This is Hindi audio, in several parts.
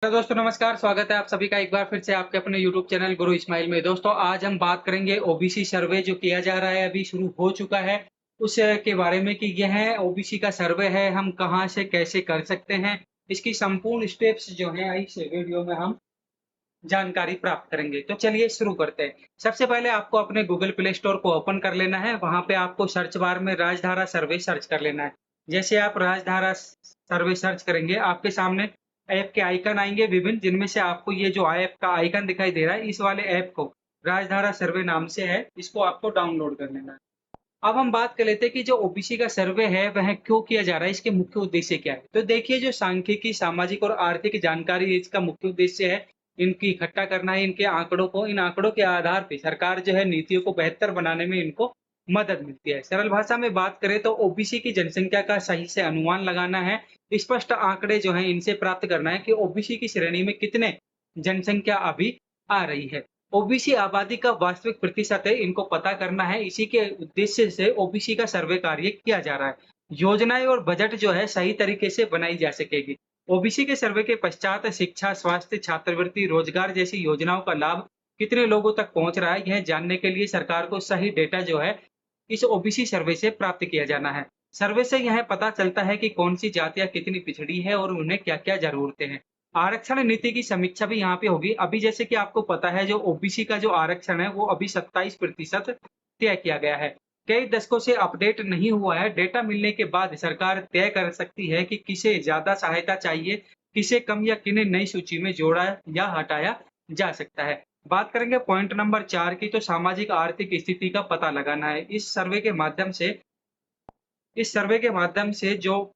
हेलो दोस्तों, नमस्कार। स्वागत है आप सभी का एक बार फिर से आपके अपने यूट्यूब चैनल गुरु इस्माइल में। दोस्तों, आज हम बात करेंगे ओबीसी सर्वे जो किया जा रहा है, अभी शुरू हो चुका है, उस के बारे में कि यह ओबीसी का सर्वे है, हम कहाँ से कैसे कर सकते हैं, इसकी संपूर्ण स्टेप्स जो है इस वीडियो में हम जानकारी प्राप्त करेंगे। तो चलिए शुरू करते हैं। सबसे पहले आपको अपने गूगल प्ले स्टोर को ओपन कर लेना है। वहाँ पे आपको सर्च बार में राजधारा सर्वे सर्च कर लेना है। जैसे आप राजधारा सर्वे सर्च करेंगे, आपके सामने ऐप के आइकन आएँगे विभिन्न, जिनमें से आपको ये जो ऐप का आइकन दिखाई दे रहा है, इस वाले ऐप को राजधारा सर्वे नाम से है, इसको आपको डाउनलोड कर लेना है। अब हम बात कर लेते हैं कि जो ओबीसी का सर्वे है वह क्यों किया जा रहा है, इसके मुख्य उद्देश्य क्या है। तो देखिए, जो सांख्यिकी, सामाजिक और आर्थिक जानकारी इसका मुख्य उद्देश्य है, इनकी इकट्ठा करना है, इनके आंकड़ों को, इन आंकड़ों के आधार पे सरकार जो है नीतियों को बेहतर बनाने में इनको मदद मिलती है। सरल भाषा में बात करें तो ओबीसी की जनसंख्या का सही से अनुमान लगाना है, स्पष्ट आंकड़े जो हैं इनसे प्राप्त करना है कि ओबीसी की श्रेणी में कितने जनसंख्या अभी आ रही है। ओबीसी आबादी का वास्तविक प्रतिशत है, इनको पता करना है। इसी के उद्देश्य से ओबीसी का सर्वे कार्य किया जा रहा है। योजनाएं और बजट जो है सही तरीके से बनाई जा सकेगी। ओबीसी के सर्वे के पश्चात शिक्षा, स्वास्थ्य, छात्रवृत्ति, रोजगार जैसी योजनाओं का लाभ कितने लोगों तक पहुंच रहा है, यह जानने के लिए सरकार को सही डेटा जो है इस ओबीसी सर्वे से प्राप्त किया जाना है। सर्वे से यह पता चलता है कि कौन सी जातियां कितनी पिछड़ी है और उन्हें क्या-क्या जरूरतें हैं। आरक्षण नीति की समीक्षा भी यहाँ पे होगी। अभी जैसे कि आपको पता है, जो ओबीसी का जो आरक्षण है वो अभी 27% तय किया गया है। कई दशकों से अपडेट नहीं हुआ है। डेटा मिलने के बाद सरकार तय कर सकती है कि किसे ज्यादा सहायता चाहिए, किसे कम, या किन्हें नई सूची में जोड़ा या हटाया जा सकता है। बात करेंगे पॉइंट नंबर 4 की, तो सामाजिक आर्थिक स्थिति का पता लगाना है। इस सर्वे के माध्यम से जो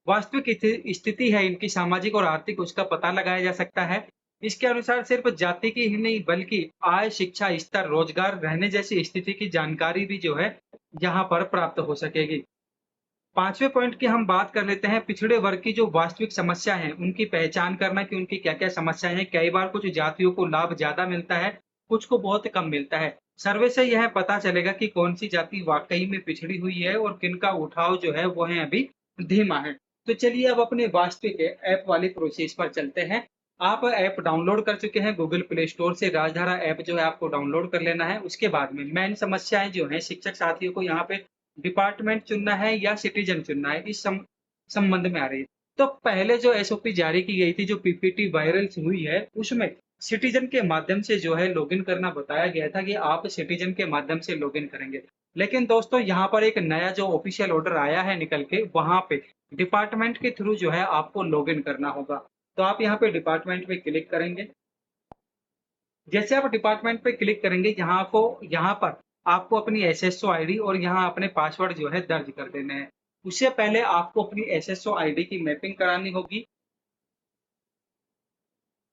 वास्तविक स्थिति है इनकी सामाजिक और आर्थिक, उसका पता लगाया जा सकता है। इसके अनुसार सिर्फ जाति की ही नहीं बल्कि आय, शिक्षा स्तर, रोजगार, रहने जैसी स्थिति की जानकारी भी जो है यहाँ पर प्राप्त हो सकेगी। पांचवें पॉइंट की हम बात कर लेते हैं, पिछड़े वर्ग की जो वास्तविक समस्या है उनकी पहचान करना कि उनकी क्या-क्या समस्याएं हैं। कई बार कुछ जातियों को लाभ ज्यादा मिलता है, कुछ को बहुत कम मिलता है। सर्वे से यह पता चलेगा कि कौन सी जाति वाकई में पिछड़ी हुई है और किनका उठाव जो है वो है अभी धीमा है। तो चलिए अब अपने वास्तविक ऐप वाली प्रोसेस पर चलते हैं। आप ऐप डाउनलोड कर चुके हैं गूगल प्ले स्टोर से, राजधारा ऐप जो है आपको डाउनलोड कर लेना है। उसके बाद में मेन समस्याएं जो हैं, शिक्षक साथियों को यहाँ पे डिपार्टमेंट चुनना है या सिटीजन चुनना है, इस संबंध में आ रही है। तो पहले जो एसओपी जारी की गई थी, जो पीपीटी वायरल हुई है, उसमें सिटीजन के माध्यम से जो है लॉगिन करना बताया गया था कि आप सिटीजन के माध्यम से लॉगिन करेंगे। लेकिन दोस्तों, यहाँ पर एक नया जो ऑफिशियल ऑर्डर आया है निकल के, वहाँ पे डिपार्टमेंट के थ्रू जो है आपको लॉगिन करना होगा। तो आप यहाँ पे डिपार्टमेंट पे क्लिक करेंगे। जैसे आप डिपार्टमेंट पे क्लिक करेंगे, यहाँ पर आपको अपनी एसएसओ आईडी और यहाँ अपने पासवर्ड जो है दर्ज कर देने हैं। उससे पहले आपको अपनी एसएसओ आईडी की मैपिंग करानी होगी।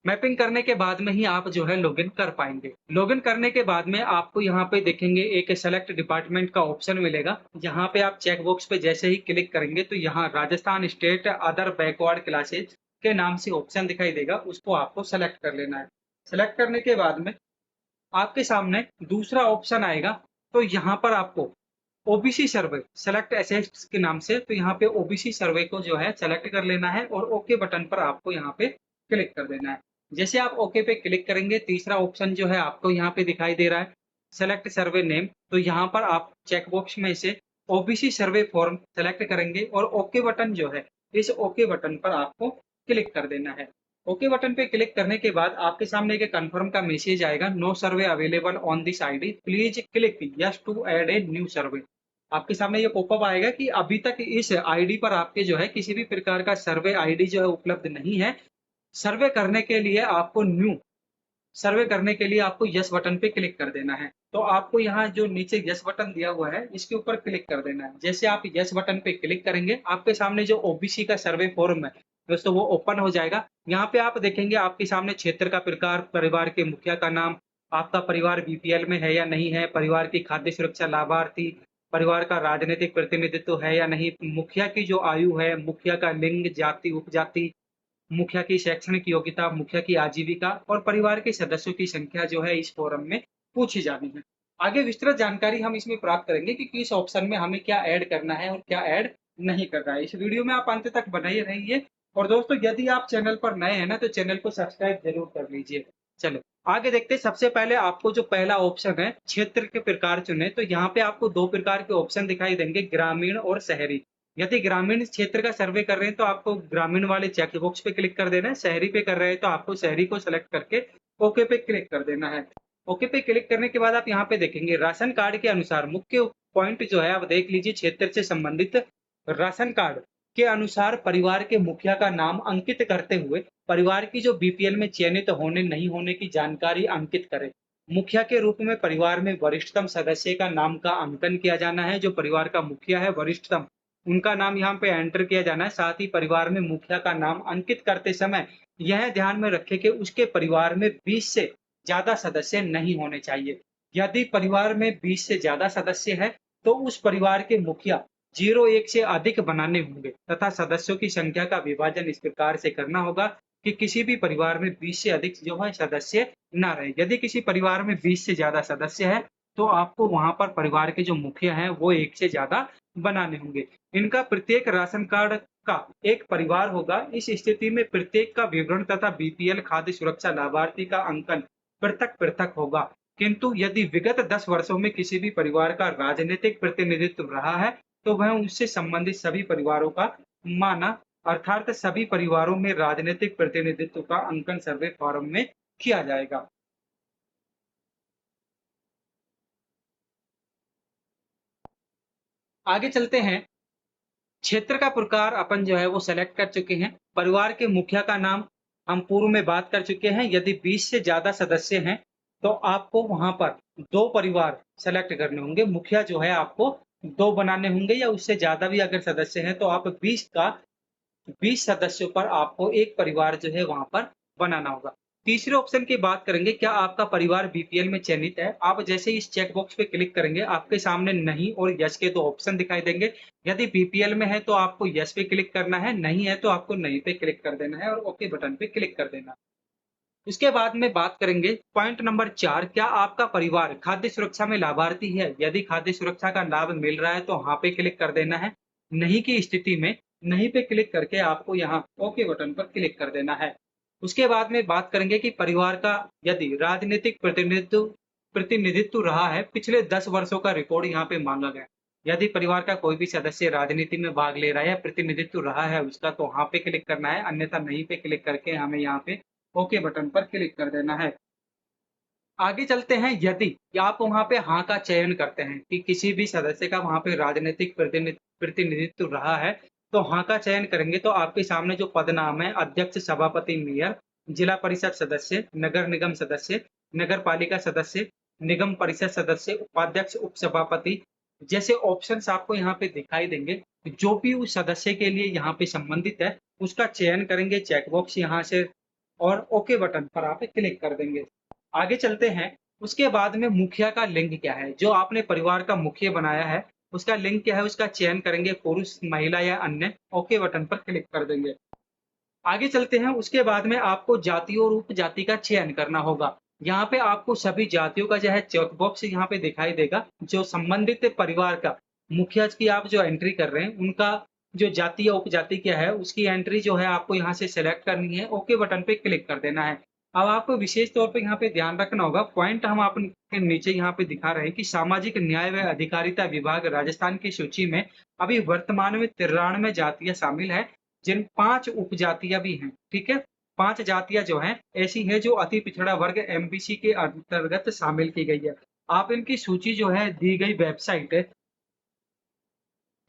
मैपिंग करने के बाद में ही आप जो है लॉगिन कर पाएंगे। लॉगिन करने के बाद में आपको यहाँ पे देखेंगे एक सेलेक्ट डिपार्टमेंट का ऑप्शन मिलेगा। यहाँ पे आप चेक बॉक्स पे जैसे ही क्लिक करेंगे तो यहाँ Rajasthan state other backward classes के नाम से ऑप्शन दिखाई देगा, उसको आपको सेलेक्ट कर लेना है। सेलेक्ट करने के बाद में आपके सामने दूसरा ऑप्शन आएगा, तो यहाँ पर आपको ओबीसी सर्वे सेलेक्ट एसेट्स के नाम से, तो यहाँ पे ओबीसी सर्वे को जो है सेलेक्ट कर लेना है और ओके बटन पर आपको यहाँ पे क्लिक कर देना है। जैसे आप ओके पे क्लिक करेंगे, तीसरा ऑप्शन जो है आपको यहाँ पे दिखाई दे रहा है, सेलेक्ट सर्वे नेम। तो यहाँ पर आप चेक बॉक्स में से ओबीसी सर्वे फॉर्म सेलेक्ट करेंगे और ओके बटन जो है, इस ओके बटन पर आपको क्लिक कर देना है। ओके बटन पे क्लिक करने के बाद आपके सामने एक कंफर्म का मैसेज आएगा, no survey available on this ID, please click yes to add a new survey. आपके सामने ये पॉपअप आएगा कि अभी तक इस आईडी पर आपके जो है किसी भी प्रकार का सर्वे आईडी जो है उपलब्ध नहीं है। सर्वे करने के लिए आपको न्यू सर्वे करने के लिए आपको यस बटन पे क्लिक कर देना है। तो आपको यहाँ जो नीचे यस बटन दिया हुआ है, इसके ऊपर क्लिक कर देना है। जैसे आप यस बटन पे क्लिक करेंगे, आपके सामने जो ओबीसी का सर्वे फॉर्म है दोस्तों, वो ओपन हो जाएगा। यहाँ पे आप देखेंगे आपके सामने क्षेत्र का प्रकार, परिवार के मुखिया का नाम, आपका परिवार बीपीएल में है या नहीं है, परिवार की खाद्य सुरक्षा लाभार्थी, परिवार का राजनीतिक प्रतिनिधित्व है या नहीं, मुखिया की जो आयु है, मुखिया का लिंग, जाति, उपजाति, मुखिया की शैक्षणिक योग्यता, मुखिया की आजीविका और परिवार के सदस्यों की संख्या जो है इस फोरम में पूछी जानी है। आगे विस्तृत जानकारी हम इसमें प्राप्त करेंगे कि किस ऑप्शन में हमें क्या ऐड करना है और क्या ऐड नहीं कर रहा है। इस वीडियो में आप अंत तक बने रहिए और दोस्तों यदि आप चैनल पर नए हैं ना तो चैनल को सब्सक्राइब जरूर कर लीजिए। चलो आगे देखते हैं। सबसे पहले आपको जो पहला ऑप्शन है क्षेत्र के प्रकार चुने, तो यहाँ पे आपको 2 प्रकार के ऑप्शन दिखाई देंगे, ग्रामीण और शहरी। यदि ग्रामीण क्षेत्र का सर्वे कर रहे हैं तो आपको ग्रामीण वाले चेक बॉक्स पे क्लिक कर देना है। शहरी पे कर रहे हैं तो आपको शहरी को सेलेक्ट करके ओके पे क्लिक कर देना है। ओके पे क्लिक करने के बाद आप यहाँ पे देखेंगे राशन कार्ड के अनुसार मुख्य पॉइंट जो है आप देख लीजिए, क्षेत्र से संबंधित राशन कार्ड के अनुसार परिवार के मुखिया का नाम अंकित करते हुए परिवार की जो बीपीएल में चयनित होने नहीं होने की जानकारी अंकित करें। मुखिया के रूप में परिवार में वरिष्ठतम सदस्य का नाम का अंकन किया जाना है। जो परिवार का मुखिया है वरिष्ठतम, उनका नाम यहाँ पे एंटर किया जाना है। साथ ही परिवार में मुखिया का नाम अंकित करते समय यह ध्यान में रखें कि उसके परिवार में 20 से ज्यादा सदस्य नहीं होने चाहिए। यदि परिवार में 20 से ज्यादा सदस्य है तो उस परिवार के मुखिया 01 से अधिक बनाने होंगे तथा सदस्यों की संख्या का विभाजन इस प्रकार से करना होगा कि किसी भी परिवार में 20 से अधिक जो है सदस्य ना रहे। यदि किसी परिवार में 20 से ज्यादा सदस्य है तो आपको वहां पर परिवार के जो मुखिया हैं वो 1 से ज्यादा बनाने होंगे। इनका प्रत्येक राशन कार्ड का एक परिवार होगा। इस स्थिति में प्रत्येक का विवरण तथा बीपीएल खाद्य सुरक्षा लाभार्थी का अंकन पृथक पृथक होगा। किंतु यदि विगत 10 वर्षों में किसी भी परिवार का राजनीतिक प्रतिनिधित्व रहा है तो वह उससे संबंधित सभी परिवारों का माना, अर्थात सभी परिवारों में राजनीतिक प्रतिनिधित्व का अंकन सर्वे फॉर्म में किया जाएगा। आगे चलते हैं। क्षेत्र का प्रकार अपन जो है वो सेलेक्ट कर चुके हैं। परिवार के मुखिया का नाम हम पूर्व में बात कर चुके हैं। यदि 20 से ज्यादा सदस्य हैं तो आपको वहां पर 2 परिवार सेलेक्ट करने होंगे। मुखिया जो है आपको 2 बनाने होंगे या उससे ज्यादा भी अगर सदस्य हैं तो आप 20 सदस्यों पर आपको एक परिवार जो है वहां पर बनाना होगा। तीसरे ऑप्शन की बात करेंगे, क्या आपका परिवार बीपीएल में चयनित है? आप जैसे ही इस चेक बॉक्स पे क्लिक करेंगे आपके सामने नहीं और यस के 2 ऑप्शन दिखाई देंगे। यदि बीपीएल में है तो आपको यस पे क्लिक करना है, नहीं है तो आपको नहीं पे क्लिक कर देना है और ओके बटन पे क्लिक कर देना। उसके बाद में बात करेंगे पॉइंट नंबर 4, क्या आपका परिवार खाद्य सुरक्षा में लाभार्थी है? यदि खाद्य सुरक्षा का लाभ मिल रहा है तो हाँ पे क्लिक कर देना है। नहीं की स्थिति में नहीं पे क्लिक करके आपको यहाँ ओके बटन पर क्लिक कर देना है। उसके बाद में बात करेंगे कि परिवार का यदि राजनीतिक प्रतिनिधित्व प्रतिनिधित्व रहा है, पिछले 10 वर्षों का रिकॉर्ड यहाँ पे मांगा गया है। यदि परिवार का कोई भी सदस्य राजनीति में भाग ले रहा है या प्रतिनिधित्व रहा है उसका तो हाँ पे क्लिक करना है, अन्यथा नहीं पे क्लिक करके हमें यहाँ पे ओके बटन पर क्लिक कर देना है। आगे चलते हैं। यदि आप वहाँ पे हाँ का चयन करते हैं कि किसी भी सदस्य का वहाँ पे राजनीतिक प्रतिनिधित्व रहा है, तो हाँ का चयन करेंगे तो आपके सामने जो पद नाम है अध्यक्ष, सभापति, मेयर, जिला परिषद सदस्य, नगर निगम सदस्य, नगर पालिका सदस्य, निगम परिषद सदस्य, उपाध्यक्ष, उपसभापति जैसे ऑप्शंस आपको यहाँ पे दिखाई देंगे। जो भी उस सदस्य के लिए यहाँ पे संबंधित है उसका चयन करेंगे चेक बॉक्स यहाँ से और ओके बटन पर आप क्लिक कर देंगे। आगे चलते हैं। उसके बाद में मुखिया का लिंग क्या है? जो आपने परिवार का मुखिया बनाया है, उसका लिंग क्या है उसका चयन करेंगे, पुरुष, महिला या अन्य, ओके बटन पर क्लिक कर देंगे। आगे चलते हैं। उसके बाद में आपको जाति और उपजाति का चयन करना होगा। यहाँ पे आपको सभी जातियों का जो है चेक बॉक्स यहाँ पे दिखाई देगा। जो संबंधित परिवार का मुखिया की आप जो एंट्री कर रहे हैं, उनका जो जाति या उपजाति क्या है, उसकी एंट्री जो है आपको यहाँ से सेलेक्ट करनी है, ओके बटन पे क्लिक कर देना है। अब आपको विशेष तौर पे यहाँ पे ध्यान रखना होगा, पॉइंट हम आपके नीचे यहाँ पे दिखा रहे हैं कि सामाजिक न्याय व अधिकारिता विभाग राजस्थान की सूची में अभी वर्तमान में 93 जातियाँ शामिल है, जिन 5 उपजातियाँ भी हैं, ठीक है? 5 जातियाँ जो हैं ऐसी हैं जो अति पिछड़ा वर्ग एमबीसी के अंतर्गत शामिल की गई है। आप इनकी सूची जो है दी गई वेबसाइट है,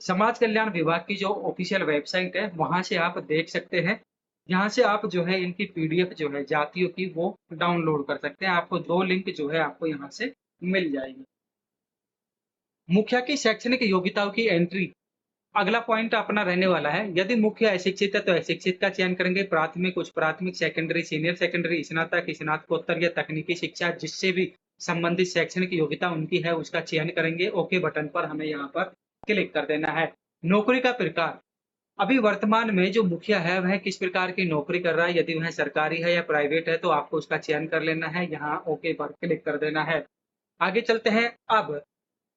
समाज कल्याण विभाग की जो ऑफिशियल वेबसाइट है वहां से आप देख सकते हैं। यहाँ से आप जो है इनकी पीडीएफ जो है जातियों की वो डाउनलोड कर सकते हैं। आपको 2 लिंक जो है आपको यहाँ से मिल जाएगी। मुखिया की शैक्षणिक योग्यताओं की एंट्री अगला पॉइंट अपना रहने वाला है। यदि मुख्य अशिक्षित है तो अशिक्षित का चयन करेंगे। प्राथमिक, उच्च प्राथमिक, सेकेंडरी, सीनियर सेकेंडरी, स्नातक, स्नातकोत्तर या तकनीकी शिक्षा जिससे भी संबंधित शैक्षणिक योग्यता उनकी है उसका चयन करेंगे। ओके बटन पर हमें यहाँ पर क्लिक कर देना है। नौकरी का प्रकार, अभी वर्तमान में जो मुखिया है वह किस प्रकार की नौकरी कर रहा है, यदि वह सरकारी है या प्राइवेट है तो आपको उसका चयन कर लेना है। यहाँ ओके पर क्लिक कर देना है। आगे चलते हैं। अब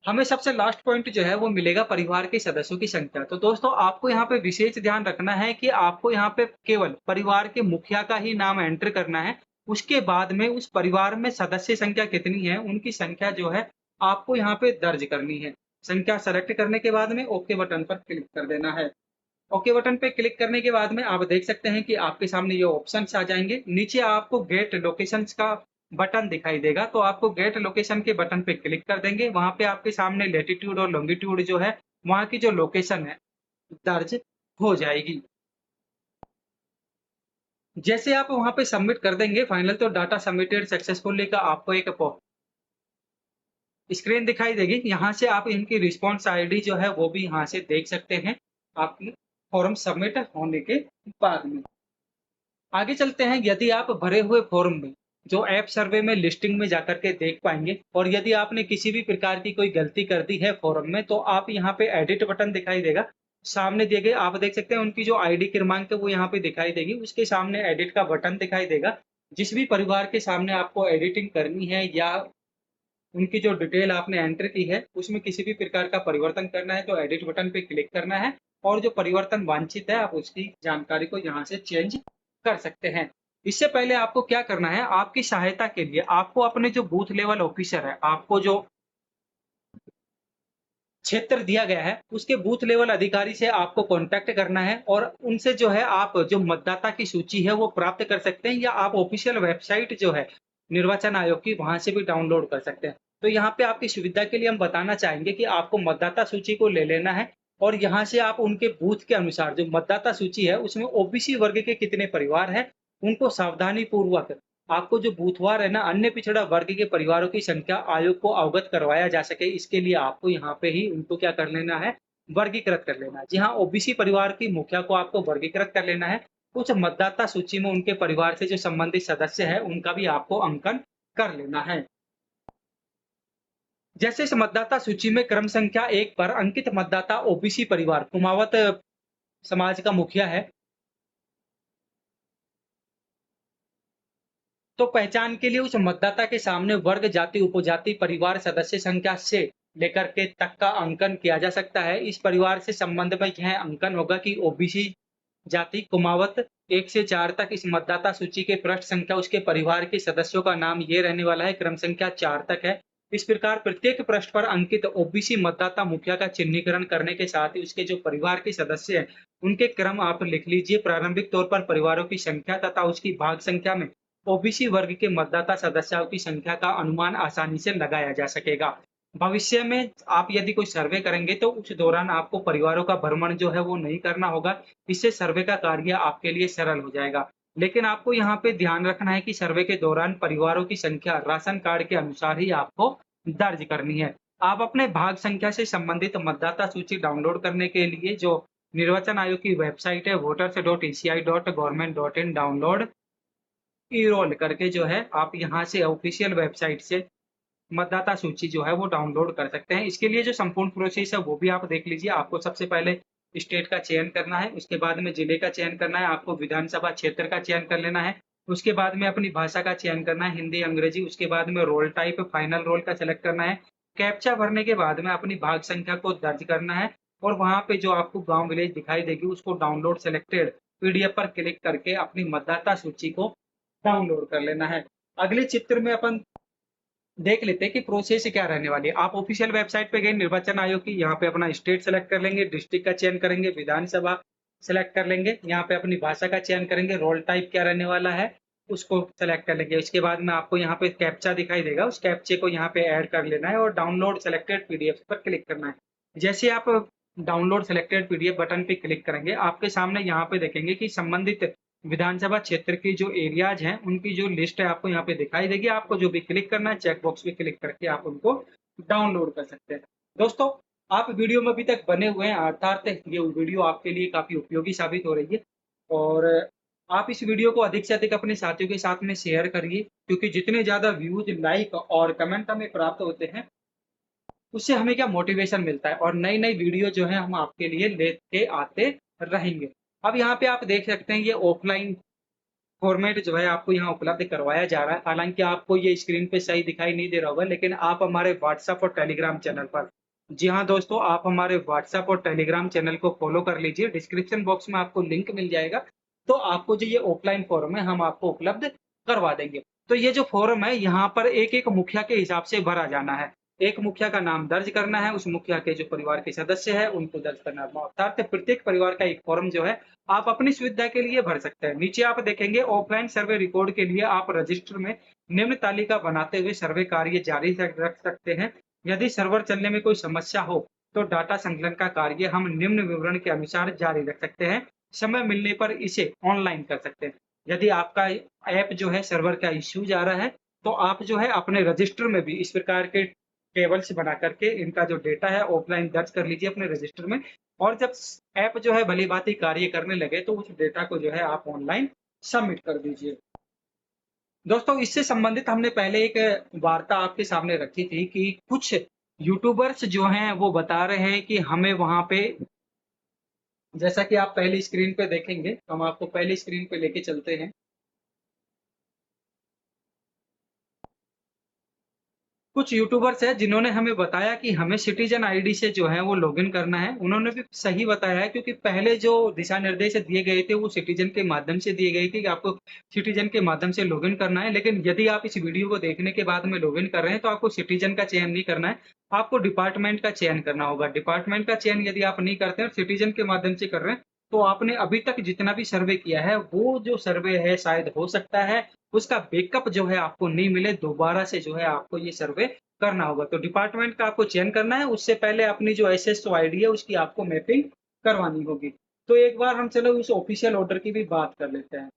हमें सबसे लास्ट पॉइंट जो है वो मिलेगा परिवार के सदस्यों की संख्या। तो दोस्तों आपको यहाँ पे विशेष ध्यान रखना है कि आपको यहाँ पे केवल परिवार के मुखिया का ही नाम एंटर करना है। उसके बाद में उस परिवार में सदस्य संख्या कितनी है, उनकी संख्या जो है आपको यहाँ पे दर्ज करनी है। संख्या सेलेक्ट करने के बाद में ओके बटन पर क्लिक कर देना है। ओके बटन पे क्लिक करने के बाद में आप देख सकते हैं कि आपके सामने ये ऑप्शंस आ जाएंगे। नीचे आपको गेट लोकेशंस का बटन दिखाई देगा, तो आपको गेट लोकेशन के बटन पे क्लिक कर देंगे। वहां पे आपके सामने लेटीट्यूड और लॉन्गिट्यूड जो है वहां की जो लोकेशन है दर्ज हो जाएगी। जैसे आप वहां पे सबमिट कर देंगे फाइनल, तो डाटा सबमिटेड सक्सेसफुली का आपको एक स्क्रीन दिखाई देगी। यहाँ से आप इनकी रिस्पॉन्स आईडी जो है वो भी यहाँ से देख सकते हैं आपकी फॉर्म सबमिट होने के बाद में। आगे चलते हैं। यदि आप भरे हुए फॉर्म में जो ऐप सर्वे में लिस्टिंग में जाकर के देख पाएंगे, और यदि आपने किसी भी प्रकार की कोई गलती कर दी है फॉर्म में, तो आप यहाँ पे एडिट बटन दिखाई देगा। सामने दिए गए आप देख सकते हैं उनकी जो आईडी क्रमांक है वो यहाँ पे दिखाई देगी। उसके सामने एडिट का बटन दिखाई देगा। जिस भी परिवार के सामने आपको एडिटिंग करनी है या उनकी जो डिटेल आपने एंटर की है उसमें किसी भी प्रकार का परिवर्तन करना है, तो एडिट बटन पे क्लिक करना है और जो परिवर्तन वांछित है आप उसकी जानकारी को यहाँ से चेंज कर सकते हैं। इससे पहले आपको क्या करना है, आपकी सहायता के लिए आपको अपने जो बूथ लेवल ऑफिसर है, आपको जो क्षेत्र दिया गया है उसके बूथ लेवल अधिकारी से आपको कांटेक्ट करना है और उनसे जो है आप जो मतदाता की सूची है वो प्राप्त कर सकते हैं, या आप ऑफिशियल वेबसाइट जो है निर्वाचन आयोग की वहां से भी डाउनलोड कर सकते हैं। तो यहाँ पे आपकी सुविधा के लिए हम बताना चाहेंगे कि आपको मतदाता सूची को ले लेना है और यहाँ से आप उनके बूथ के अनुसार जो मतदाता सूची है उसमें ओबीसी वर्ग के कितने परिवार है उनको सावधानी पूर्वक आपको जो बूथवार है ना अन्य पिछड़ा वर्ग के परिवारों की संख्या आयोग को अवगत करवाया जा सके, इसके लिए आपको यहाँ पे ही उनको क्या कर लेना है, वर्गीकृत कर लेना है। जी हाँ, ओबीसी परिवार की मुखिया को आपको वर्गीकृत कर लेना है। कुछ मतदाता सूची में उनके परिवार से जो संबंधित सदस्य है उनका भी आपको अंकन कर लेना है। जैसे इस मतदाता सूची में क्रम संख्या 1 पर अंकित मतदाता ओबीसी परिवार कुमावत समाज का मुखिया है, तो पहचान के लिए उस मतदाता के सामने वर्ग, जाति, उपजाति, परिवार सदस्य संख्या से लेकर के तक का अंकन किया जा सकता है। इस परिवार से संबंध में यह अंकन होगा कि ओबीसी जाति कुमावत 1 से 4 तक इस मतदाता सूची के पृष्ठ संख्या उसके परिवार के सदस्यों का नाम ये रहने वाला है, क्रम संख्या 4 तक है। इस प्रकार प्रत्येक पृष्ठ पर अंकित ओबीसी मतदाता मुखिया का चिन्हीकरण करने के साथ ही उसके जो परिवार के सदस्य हैं उनके क्रम आप लिख लीजिए। प्रारंभिक तौर पर परिवारों की संख्या तथा उसकी भाग संख्या में ओबीसी वर्ग के मतदाता सदस्यों की संख्या का अनुमान आसानी से लगाया जा सकेगा। भविष्य में आप यदि कोई सर्वे करेंगे तो उस दौरान आपको परिवारों का भ्रमण जो है वो नहीं करना होगा। इससे सर्वे का कार्य आपके लिए सरल हो जाएगा। लेकिन आपको यहाँ पे ध्यान रखना है कि सर्वे के दौरान परिवारों की संख्या राशन कार्ड के अनुसार ही आपको दर्ज करनी है। आप अपने भाग संख्या से संबंधित मतदाता सूची डाउनलोड करने के लिए जो निर्वाचन आयोग की वेबसाइट है voters.eci.government.in डाउनलोड ई-रोल करके जो है आप यहाँ से ऑफिशियल वेबसाइट से मतदाता सूची जो है वो डाउनलोड कर सकते हैं। इसके लिए जो संपूर्ण प्रोसेस है वो भी आप देख लीजिए। आपको सबसे पहले स्टेट का चयन करना है, उसके बाद में जिले का चयन करना है, आपको विधानसभा क्षेत्र का चयन कर लेना है, उसके बाद में अपनी भाषा का चयन करना है, हिंदी, अंग्रेजी, उसके बाद में रोल टाइप फाइनल रोल का सेलेक्ट करना है। कैप्चा भरने के बाद में अपनी भाग संख्या को दर्ज करना है और वहाँ पे जो आपको गाँव विलेज दिखाई देगी उसको डाउनलोड सेलेक्टेड पीडीएफ पर क्लिक करके अपनी मतदाता सूची को डाउनलोड कर लेना है। अगले चित्र में अपन देख लेते हैं कि प्रोसेस क्या रहने वाली है। आप ऑफिशियल वेबसाइट पे गए निर्वाचन आयोग की, यहाँ पे अपना स्टेट सेलेक्ट कर लेंगे, डिस्ट्रिक्ट का चयन करेंगे, विधानसभा सेलेक्ट कर लेंगे, यहाँ पे अपनी भाषा का चयन करेंगे, रोल टाइप क्या रहने वाला है उसको सेलेक्ट कर लेंगे। इसके बाद में आपको यहाँ पे कैप्चा दिखाई देगा, उस कैप्चे को यहाँ पे ऐड कर लेना है और डाउनलोड सेलेक्टेड पीडीएफ पर क्लिक करना है। जैसे आप डाउनलोड सेलेक्टेड पीडीएफ बटन पे क्लिक करेंगे, आपके सामने यहाँ पे देखेंगे कि संबंधित विधानसभा क्षेत्र की जो एरियाज हैं उनकी जो लिस्ट है आपको यहाँ पे दिखाई देगी। आपको जो भी क्लिक करना है चेक बॉक्स पे क्लिक करके आप उनको डाउनलोड कर सकते हैं। दोस्तों आप वीडियो में अभी तक बने हुए हैं, अर्थात ये वीडियो आपके लिए काफी उपयोगी साबित हो रही है और आप इस वीडियो को अधिक से अधिक अपने साथियों के साथ में शेयर करिए, क्योंकि जितने ज्यादा व्यूज, लाइक और कमेंट हमें प्राप्त होते हैं उससे हमें क्या मोटिवेशन मिलता है और नई नई वीडियो जो है हम आपके लिए लेके आते रहेंगे। अब यहाँ पे आप देख सकते हैं ये ऑफलाइन फॉर्मेट जो है आपको यहाँ उपलब्ध करवाया जा रहा है। हालाँकि आपको ये स्क्रीन पे सही दिखाई नहीं दे रहा होगा, लेकिन आप हमारे व्हाट्सएप और टेलीग्राम चैनल पर, जी हाँ दोस्तों, आप हमारे व्हाट्सएप और टेलीग्राम चैनल को फॉलो कर लीजिए। डिस्क्रिप्शन बॉक्स में आपको लिंक मिल जाएगा। तो आपको जो ये ऑफलाइन फॉर्म है, हम आपको उपलब्ध करवा देंगे। तो ये जो फॉर्म है, यहाँ पर एक-एक मुखिया के हिसाब से भरा जाना है। एक मुखिया का नाम दर्ज करना है, उस मुखिया के जो परिवार के सदस्य हैं, उनको दर्ज करना है। अर्थात प्रत्येक परिवार का एक फॉर्म जो है, आप अपनी सुविधा के लिए भर सकते हैं। नीचे आप देखेंगे ऑफलाइन सर्वे रिकॉर्ड के लिए आप रजिस्टर में निम्न तालिका बनाते हुए सर्वे कार्य जारी रख सकते हैं। यदि सर्वर चलने में कोई समस्या हो, तो डाटा संकलन का कार्य हम निम्न विवरण के अनुसार जारी रख सकते हैं। समय मिलने पर इसे ऑनलाइन कर सकते हैं। यदि आपका ऐप जो है सर्वर का इश्यू जा रहा है, तो आप जो है अपने रजिस्टर में भी इस प्रकार के टेबल्स बना करके इनका जो डेटा है ऑफलाइन दर्ज कर लीजिए अपने रजिस्टर में। और जब ऐप जो है भली-भांति कार्य करने लगे, तो उस डेटा को जो है आप ऑनलाइन सबमिट कर दीजिए। दोस्तों, इससे संबंधित हमने पहले एक वार्ता आपके सामने रखी थी कि कुछ यूट्यूबर्स जो हैं वो बता रहे हैं कि हमें वहाँ पे, जैसा कि आप पहली स्क्रीन पे देखेंगे, तो हम आपको पहली स्क्रीन पे लेके चलते हैं। कुछ यूट्यूबर्स हैं जिन्होंने हमें बताया कि हमें सिटीज़न आईडी से जो है वो लॉगिन करना है। उन्होंने भी सही बताया है, क्योंकि पहले जो दिशा निर्देश दिए गए थे वो सिटीज़न के माध्यम से दिए गए थे कि आपको सिटीज़न के माध्यम से लॉगिन करना है। लेकिन यदि आप इस वीडियो को देखने के बाद में लॉगिन कर रहे हैं, तो आपको सिटीज़न का चयन नहीं करना है, आपको डिपार्टमेंट का चयन करना होगा। डिपार्टमेंट का चयन यदि आप नहीं करते हैं और सिटीज़न के माध्यम से कर रहे हैं, तो आपने अभी तक जितना भी सर्वे किया है, वो जो सर्वे है शायद हो सकता है उसका बैकअप जो है आपको नहीं मिले, दोबारा से जो है आपको ये सर्वे करना होगा। तो डिपार्टमेंट का आपको चयन करना है, उससे पहले अपनी जो एसएसओ आईडी है उसकी आपको मैपिंग करवानी होगी। तो एक बार हम चलो उस ऑफिशियल ऑर्डर की भी बात कर लेते हैं।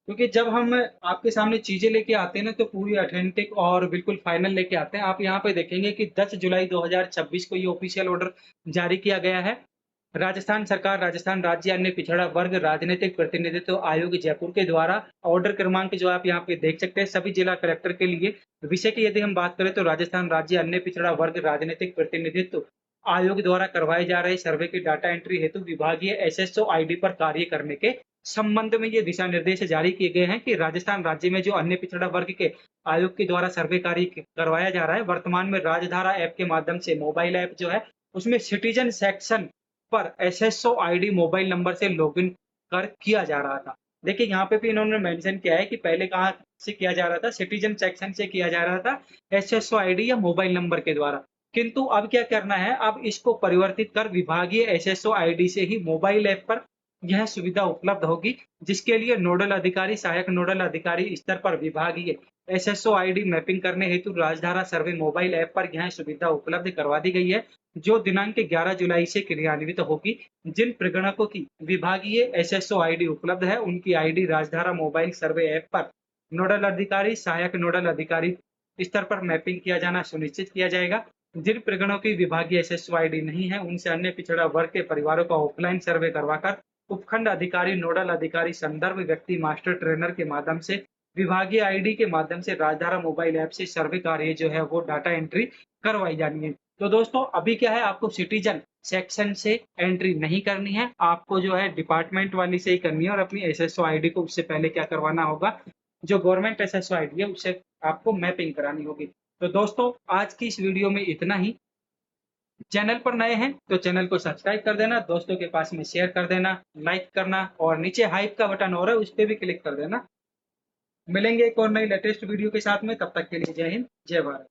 क्योंकि जब हम आपके सामने चीज़ें लेके आते हैं ना, तो पूरी ऑथेंटिक और बिल्कुल फाइनल लेके आते हैं। आप यहाँ पे देखेंगे कि 10 जुलाई 2026 को ये ऑफिशियल ऑर्डर जारी किया गया है। राजस्थान सरकार, राजस्थान राज्य अन्य पिछड़ा वर्ग राजनीतिक प्रतिनिधित्व आयोग जयपुर के द्वारा ऑर्डर क्रमांक जो आप यहाँ पे देख सकते हैं सभी जिला कलेक्टर के लिए। विषय की यदि हम बात करें, तो राजस्थान राज्य अन्य पिछड़ा वर्ग राजनीतिक प्रतिनिधित्व आयोग द्वारा करवाए जा रहे सर्वे की डाटा एंट्री हेतु विभागीय एसएसओ आईडी पर कार्य करने के संबंध में ये दिशा निर्देश जारी किए गए हैं कि राजस्थान राज्य में जो अन्य पिछड़ा वर्ग के आयोग के द्वारा सर्वे कार्य करवाया जा रहा है, वर्तमान में राजधारा ऐप के माध्यम से मोबाइल ऐप जो है उसमें सिटीजन सेक्शन पर एसएसओ आईडी मोबाइल नंबर से लॉगिन कर किया जा रहा था। देखिए यहाँ पे भी इन्होंने मेंशन किया है कि पहले कहाँ से किया जा रहा था, सिटीजन सेक्शन से किया जा रहा था एसएसओ आईडी या मोबाइल नंबर के द्वारा। किंतु अब क्या करना है, अब इसको परिवर्तित कर विभागीय एसएसओ आईडी से ही मोबाइल ऐप पर यह सुविधा उपलब्ध होगी, जिसके लिए नोडल अधिकारी, सहायक नोडल अधिकारी स्तर पर विभागीय एसएसओ आईडी मैपिंग करने हेतु राजधारा सर्वे मोबाइल ऐप पर यह सुविधा उपलब्ध करवा दी गई है, जो दिनांक 11 जुलाई से क्रियान्वित होगी। जिन प्रगणकों की विभागीय एसएसओ आईडी उपलब्ध है, उनकी आईडी राजधारा मोबाइल सर्वे ऐप पर नोडल अधिकारी, सहायक नोडल अधिकारी स्तर पर मैपिंग किया जाना सुनिश्चित किया जाएगा। जिन प्रगणों की विभागीय एसएसओ आईडी नहीं है, उनसे अन्य पिछड़ा वर्ग के परिवारों का ऑफलाइन सर्वे करवाकर उपखंड अधिकारी, नोडल अधिकारी, संदर्भ व्यक्ति, मास्टर ट्रेनर के माध्यम से विभागीय आईडी के माध्यम से राजधारा मोबाइल ऐप से सर्वे कार्य जो है वो डाटा एंट्री करवाई जानी है। तो दोस्तों, अभी क्या है, आपको सिटीजन सेक्शन से एंट्री नहीं करनी है, आपको जो है डिपार्टमेंट वाली से ही करनी है और अपनी एसएसओ आईडी को उससे पहले क्या करवाना होगा, जो गवर्नमेंट एसएसओ आईडी है उससे आपको मैपिंग करानी होगी। तो दोस्तों, आज की इस वीडियो में इतना ही। चैनल पर नए हैं तो चैनल को सब्सक्राइब कर देना, दोस्तों के पास में शेयर कर देना, लाइक करना और नीचे हाइप का बटन और है उस पे भी क्लिक कर देना। मिलेंगे एक और नई लेटेस्ट वीडियो के साथ में, तब तक के लिए जय हिंद, जय भारत।